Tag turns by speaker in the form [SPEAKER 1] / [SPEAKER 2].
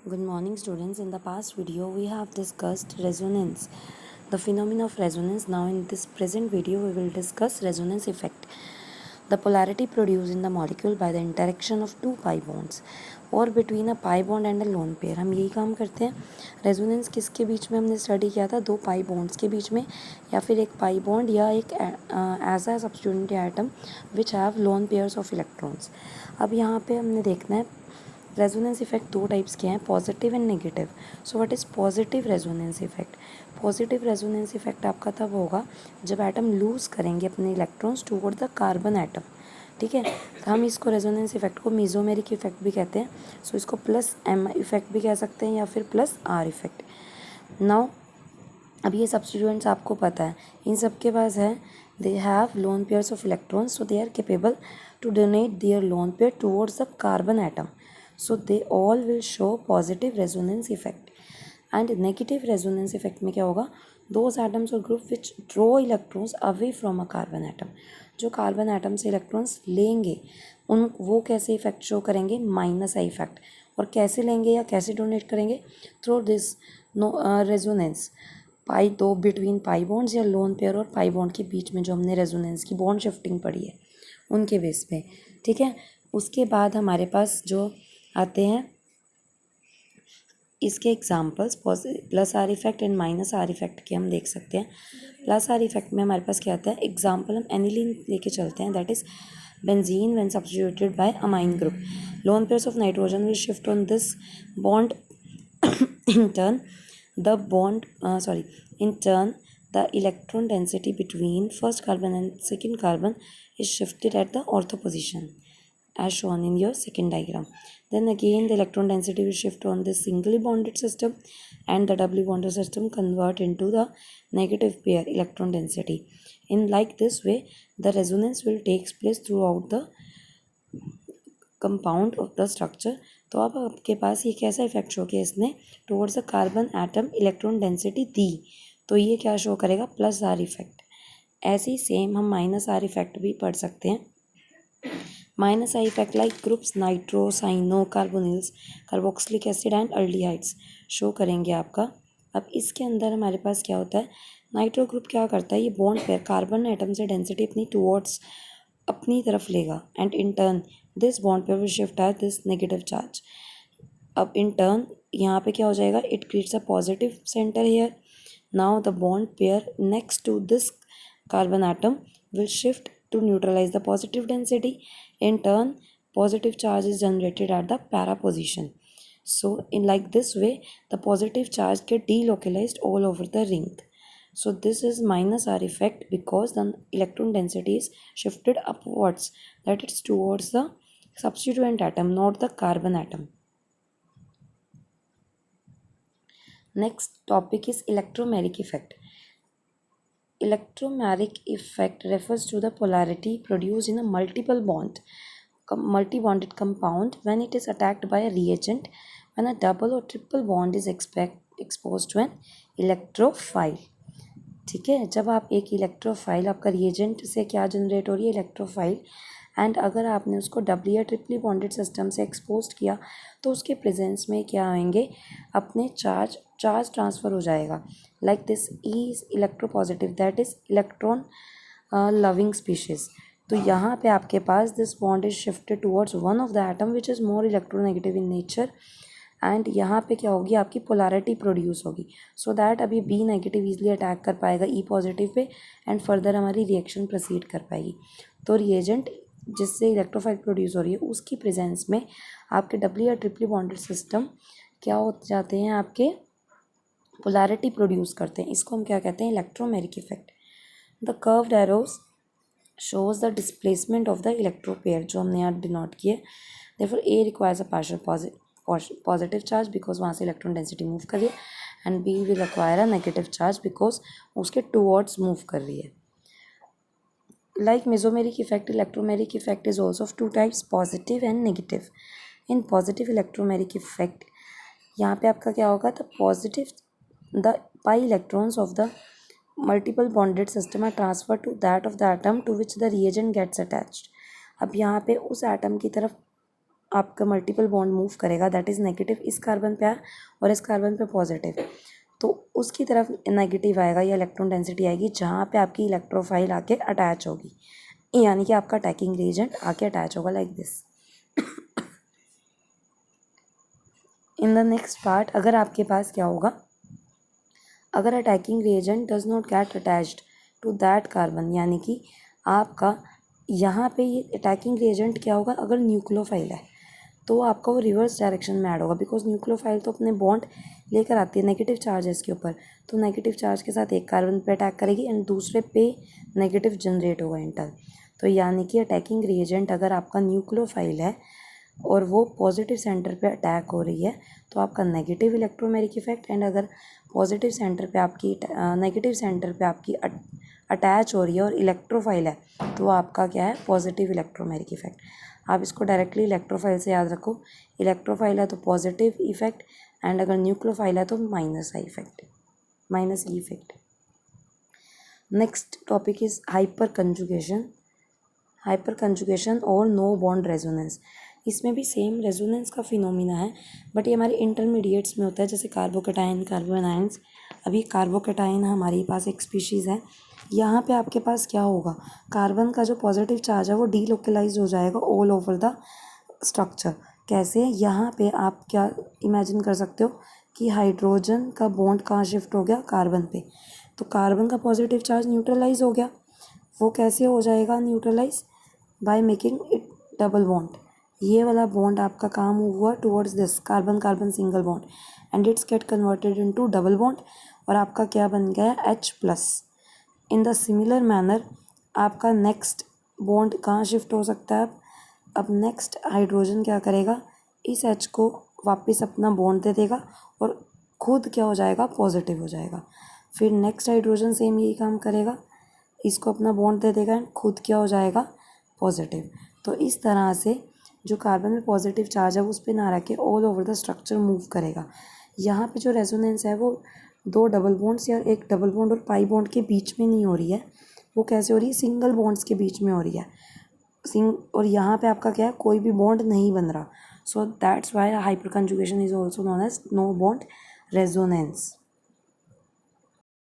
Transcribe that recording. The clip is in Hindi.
[SPEAKER 1] Good morning, students. In the past video, we have discussed resonance, the phenomena of resonance. Now, in this present video, we will discuss resonance effect, the polarity produced in the molecule by the interaction of two pi bonds और between a pi bond and a lone pair. हम यही काम करते हैं. रेजोनेंस किसके बीच में हमने स्टडी किया था? दो पाई बॉन्ड्स के बीच में, या फिर एक पाई बॉन्ड या एक ऐसा substituent atom which have lone pairs of electrons. अब यहाँ पे हमने देखना है रेजोनेंस इफेक्ट दो टाइप्स के हैं, positive and negative. So what is positive resonance effect? Positive resonance effect आपका तब होगा जब एटम लूज़ करेंगे अपने electrons toward the carbon atom. ठीक है, तो हम इसको रेजोनेंस इफेक्ट को मीजोमेरिक इफेक्ट भी कहते हैं. सो इसको प्लस एम इफेक्ट भी कह सकते हैं या फिर प्लस आर इफेक्ट. नाउ अब ये सब्स्टिट्यूएंट्स आपको पता है, इन सब के पास है they have lone pairs of electrons, so they are capable to donate their lone pair towards the carbon atom. So they all will show positive resonance effect. And negative resonance effect में क्या होगा? Those atoms or group which draw electrons away from a carbon atom. जो कार्बन एटम से इलेक्ट्रॉन्स लेंगे वो कैसे इफेक्ट शो करेंगे? Minus I effect. और कैसे लेंगे या कैसे डोनेट करेंगे? थ्रू दिस रेजोनेंस पाई दो बिटवीन पाई बॉन्ड्स या लोन पेयर और पाई बॉन्ड के बीच में जो हमने रेजोनेंस की बॉन्ड शिफ्टिंग पढ़ी है उनके बेस पे. ठीक है, उसके बाद हमारे पास जो आते हैं इसके examples plus R effect and minus R effect के हम देख सकते हैं. प्लस आर इफेक्ट में हमारे पास क्या आता है? एग्जांपल हम एनिलीन लेके चलते हैं, that is benzene when substituted by amine group. Lone pairs of nitrogen will shift on this bond. in turn in turn the electron density between first carbon and second carbon is shifted at the ortho position as shown in your second diagram. Then again the electron density will shift on this singly bonded system, and the doubly bonded system convert into the negative pair electron density. In like this way the resonance will takes place throughout the compound of the structure. तो अब आपके पास ये कैसा इफेक्ट शो किया इसने? Towards the carbon atom electron density दी, तो ये क्या शो करेगा? Plus R effect. ऐसे ही सेम हम माइनस आर इफेक्ट भी पढ़ सकते हैं. Minus I effect like groups nitro cyano carbonyls carboxylic acid and aldehydes show करेंगे आपका. अब इसके अंदर हमारे पास क्या होता है? नाइट्रो ग्रुप क्या करता है? ये बॉन्ड पेयर कार्बन एटम से डेंसिटी अपनी टुवर्ड्स अपनी तरफ लेगा, and in turn this bond pair will shift at this negative charge. अब इन टर्न यहाँ पे क्या हो जाएगा? It creates a positive center here. Now the bond pair next to this carbon atom will shift to neutralize the positive density. In turn, positive charge is generated at the para position. So in like this way the positive charge get delocalized all over the ring. So this is minus R effect because the electron density is shifted upwards, that it's towards the substituent atom, not the carbon atom. Next topic is electromeric effect. Electromeric effect refers to the polarity produced in a multi-bonded compound when it is attacked by a reagent, when a double or triple bond is exposed to an electrophile. ठीक है, जब आप एक इलेक्ट्रोफाइल, आपका रिएजेंट से क्या जनरेट हो रही है? इलेक्ट्रोफाइल. एंड अगर आपने उसको डबली या ट्रिपली बॉन्डेड सिस्टम से एक्सपोज किया तो उसके प्रेजेंस में क्या आएंगे? अपने चार्ज ट्रांसफ़र हो जाएगा. Like this is electropositive, that is electron loving species. तो यहाँ पे आपके पास this bond is shifted towards one of the atom which is more electronegative in nature, and यहाँ पे क्या होगी? आपकी पोलैरिटी प्रोड्यूस होगी, सो दैट अभी बी नेगेटिव ईजिली अटैक कर पाएगा ई पॉजिटिव पे, एंड फर्दर हमारी रिएक्शन प्रोसीड कर पाएगी. तो रिएजेंट जिससे इलेक्ट्रोफाइल प्रोड्यूस हो रही है उसकी प्रेजेंस में आपके डबली या ट्रिपली बॉन्डेड सिस्टम क्या हो जाते हैं? आपके पोलैरिटी प्रोड्यूस करते हैं. इसको हम क्या कहते हैं? Electromeric effect. The curved arrows shows the displacement of the electropair जो हमने यहाँ डिनोट किए. Therefore A requires a partial positive charge because वहाँ से इलेक्ट्रॉन डेंसिटी मूव कर रही है, and B will require a negative charge because उसके टूवर्ड्स मूव कर रही है. Like mesomeric effect, electromeric effect is also of two types, positive and negative. In positive electromeric effect, यहाँ पे आपका क्या होगा? The positive, the pi electrons of the multiple bonded system are transferred to that of the atom to which the reagent gets attached. अब यहाँ पे उस एटम की तरफ आपका मल्टीपल बॉन्ड मूव करेगा, दैट इज़ नेगेटिव इस कार्बन पे और इस कार्बन पे पॉजिटिव, तो उसकी तरफ नेगेटिव आएगा या इलेक्ट्रॉन डेंसिटी आएगी जहाँ पे आपकी इलेक्ट्रोफाइल आके अटैच होगी, यानी कि आपका अटैकिंग रिएजेंट आके अटैच होगा like this. In the next part अगर आपके पास क्या होगा, अगर attacking reagent does not get attached to that carbon, यानी कि आपका यहाँ पे ये अटैकिंग रिएजेंट क्या होगा, अगर न्यूक्लियोफाइल है तो आपका वो रिवर्स डायरेक्शन में ऐड होगा, बिकॉज न्यूक्लियोफाइल तो अपने बॉन्ड लेकर आती है नेगेटिव चार्ज है इसके ऊपर, तो नेगेटिव चार्ज के साथ एक कार्बन पे अटैक करेगी एंड दूसरे पे नेगेटिव जनरेट होगा इंटर। तो यानी कि अटैकिंग रिएजेंट अगर आपका न्यूक्लियोफाइल है और वो पॉजिटिव सेंटर पे अटैक हो रही है तो आपका नेगेटिव इलेक्ट्रोमेरिक इफेक्ट, एंड अगर पॉजिटिव सेंटर पे आपकी नेगेटिव सेंटर पे आपकी अटैच हो रही है और इलेक्ट्रोफाइल है तो आपका क्या है, पॉजिटिव इलेक्ट्रोमेरिक इफेक्ट। आप इसको डायरेक्टली इलेक्ट्रोफाइल से याद रखो, इलेक्ट्रोफाइल है तो पॉजिटिव इफेक्ट एंड अगर न्यूक्लियोफाइल है तो minus E effect. Next topic is hyper conjugation और नो बॉन्ड रेजोनेंस। इसमें भी सेम रेजोनेंस का फिनोमिना है, बट ये हमारे इंटरमीडिएट्स में होता है, जैसे कार्बोकेटाइन, कार्बोनाइंस। अभी कार्बोकेटाइन हमारे पास एक स्पीशीज़ है, यहाँ पे आपके पास क्या होगा, कार्बन का जो पॉजिटिव चार्ज है वो डीलोकलाइज हो जाएगा ऑल ओवर द स्ट्रक्चर। कैसे, यहाँ पे आप क्या इमेजिन कर सकते हो कि हाइड्रोजन का बॉन्ड कहाँ शिफ्ट हो गया, कार्बन पे, तो कार्बन का पॉजिटिव चार्ज न्यूट्रलाइज हो गया। वो कैसे हो जाएगा neutralize, by making it double bond. ये वाला बॉन्ड आपका काम हुआ towards this carbon carbon single bond and its get converted into double bond और आपका क्या बन गया, H+। In the similar manner आपका नेक्स्ट बॉन्ड कहाँ शिफ्ट हो सकता है, अब नेक्स्ट हाइड्रोजन क्या करेगा, इस H को वापस अपना बॉन्ड दे देगा और खुद क्या हो जाएगा, पॉजिटिव हो जाएगा। फिर नेक्स्ट हाइड्रोजन सेम यही काम करेगा, इसको अपना बॉन्ड दे देगा एंड खुद क्या हो जाएगा, पॉजिटिव। तो इस तरह से जो कार्बन में पॉजिटिव चार्ज है वो उस पर ना रख के all over the structure move करेगा। यहाँ पे जो रेजोनेंस है वो दो डबल बॉन्ड्स या एक डबल बॉन्ड और पाई बॉन्ड के बीच में नहीं हो रही है, वो कैसे हो रही है, सिंगल बॉन्ड्स के बीच में हो रही है। और यहाँ पे आपका क्या है, कोई भी बॉन्ड नहीं बन रहा, so that's why hyperconjugation is also known as no bond resonance.